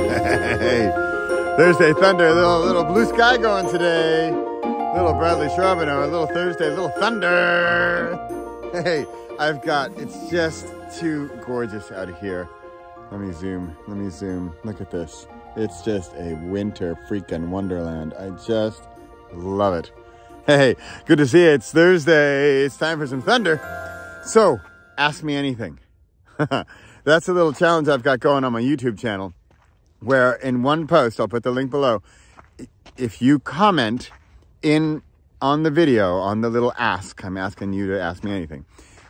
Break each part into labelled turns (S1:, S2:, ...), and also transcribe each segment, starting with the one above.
S1: Hey, Thursday thunder, little blue sky going today. Little Bradley Charbonneau, a little Thursday, a little thunder. Hey, it's just too gorgeous out here. Let me zoom. Look at this. It's just a winter freaking wonderland. I just love it. Hey, good to see you. It's Thursday. It's time for some thunder. So, ask me anything. That's a little challenge I've got going on my YouTube channel, where in one post, I'll put the link below, if you comment on the video, on the little ask, I'm asking you to ask me anything.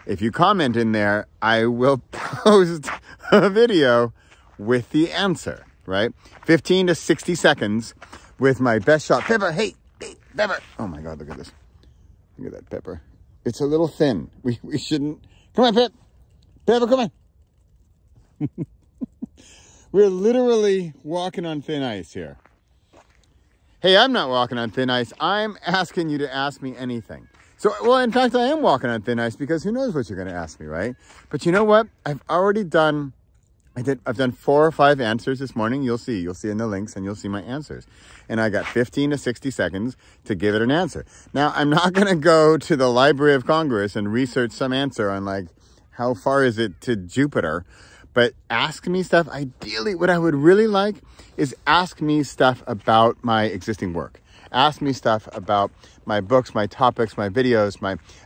S1: If you comment in there, I will post a video with the answer, right? 15 to 60 seconds with my best shot. Pepper, hey, Pepper. Oh my God, look at this. Look at that pepper. It's a little thin. We shouldn't. Come on, Pep. Pepper, come on. We're literally walking on thin ice here. Hey, I'm not walking on thin ice. I'm asking you to ask me anything. So, well, in fact, I am walking on thin ice because who knows what you're going to ask me, right? But you know what? I've done 4 or 5 answers this morning. You'll see in the links and you'll see my answers. And I got 15 to 60 seconds to give it an answer. Now, I'm not going to go to the Library of Congress and research some answer on like, how far is it to Jupiter? But ask me stuff. Ideally, what I would really like is ask me stuff about my existing work. Ask me stuff about my books, my topics, my videos,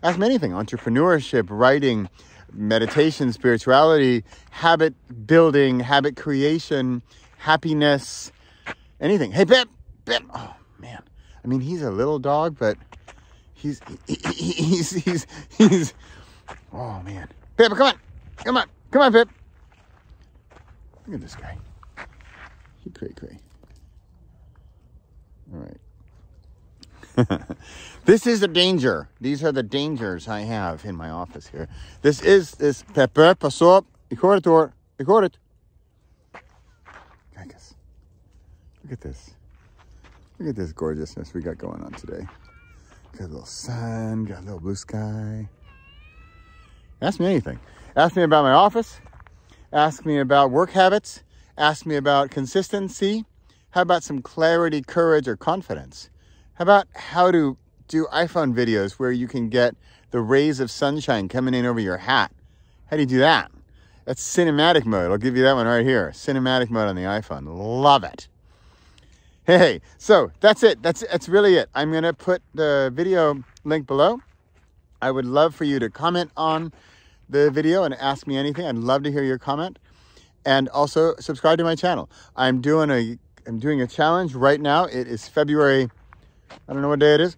S1: ask me anything. Entrepreneurship, writing, meditation, spirituality, habit building, habit creation, happiness, anything. Hey, Pep. Oh, man. I mean, he's a little dog, but he's oh, man. Pep, come on, Pep. Look at this guy. He cray. All right. This is a danger. These are the dangers I have in my office here. This Pepper, pass up. Ik hoor het hoor. Ik hoor het. Kijk eens. Look at this. Look at this gorgeousness we got going on today. Got a little sun, got a little blue sky. Ask me anything. Ask me about my office. Ask me about work habits. Ask me about consistency. How about some clarity, courage, or confidence? How about how to do iPhone videos where you can get the rays of sunshine coming in over your hat? How do you do that? That's cinematic mode. I'll give you that one right here. Cinematic mode on the iPhone. Love it. Hey, so that's it. That's really it. I'm going to put the video link below. I would love for you to comment on the video and ask me anything. I'd love to hear your comment. And also subscribe to my channel. I'm doing a challenge right now. It is February, I don't know what day it is,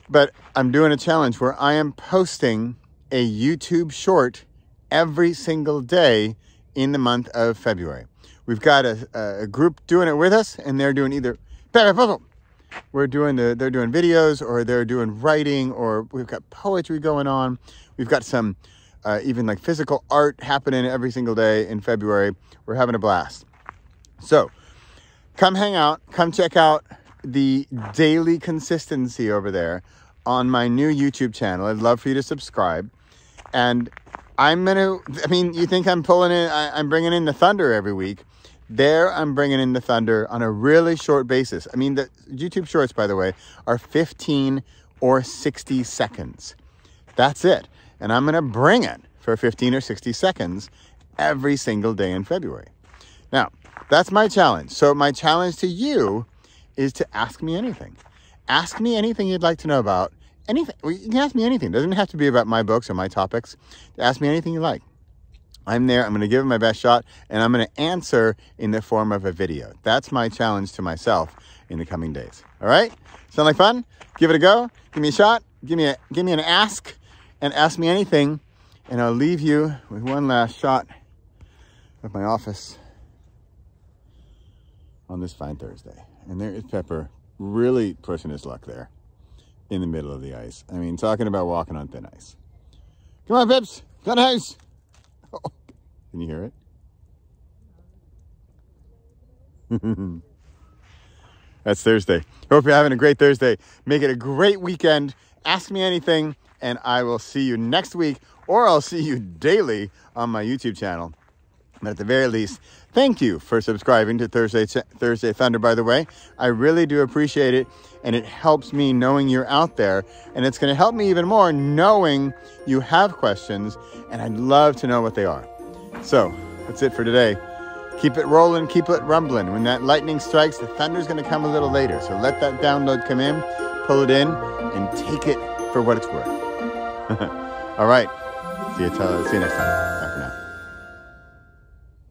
S1: but I'm doing a challenge where I am posting a YouTube short every single day in the month of February. We've got a group doing it with us, and they're doing either they're doing videos, or they're doing writing, or we've got poetry going on. We've got some even like physical art happening every single day in February. We're having a blast. So come hang out, come check out the daily consistency over there on my new YouTube channel. I'd love for you to subscribe. And you think I'm I'm bringing in the thunder every week. There, I'm bringing in the thunder on a really short basis. I mean, the YouTube shorts, by the way, are 15 or 60 seconds. That's it. And I'm going to bring it for 15 or 60 seconds every single day in February. Now, that's my challenge. So my challenge to you is to ask me anything. Ask me anything you'd like to know about. Anything. You can ask me anything. It doesn't have to be about my books or my topics. Ask me anything you like. I'm there. I'm going to give it my best shot, and I'm going to answer in the form of a video. That's my challenge to myself in the coming days. All right? Sound like fun? Give it a go. Give me a shot. Give me an ask. And ask me anything, and I'll leave you with one last shot of my office on this fine Thursday. And there is Pepper really pushing his luck there in the middle of the ice. I mean, talking about walking on thin ice. Come on, Pips. Got a house. Oh, can you hear it? That's Thursday. Hope you're having a great Thursday. Make it a great weekend. Ask me anything. And I will see you next week, or I'll see you daily on my YouTube channel. But at the very least, thank you for subscribing to Thursday Thunder, by the way. I really do appreciate it, and it helps me knowing you're out there, and it's going to help me even more knowing you have questions, and I'd love to know what they are. So, that's it for today. Keep it rolling, keep it rumbling. When that lightning strikes, the thunder's going to come a little later, so let that download come in, pull it in, and take it for what it's worth. All right. See you next time. Bye for now.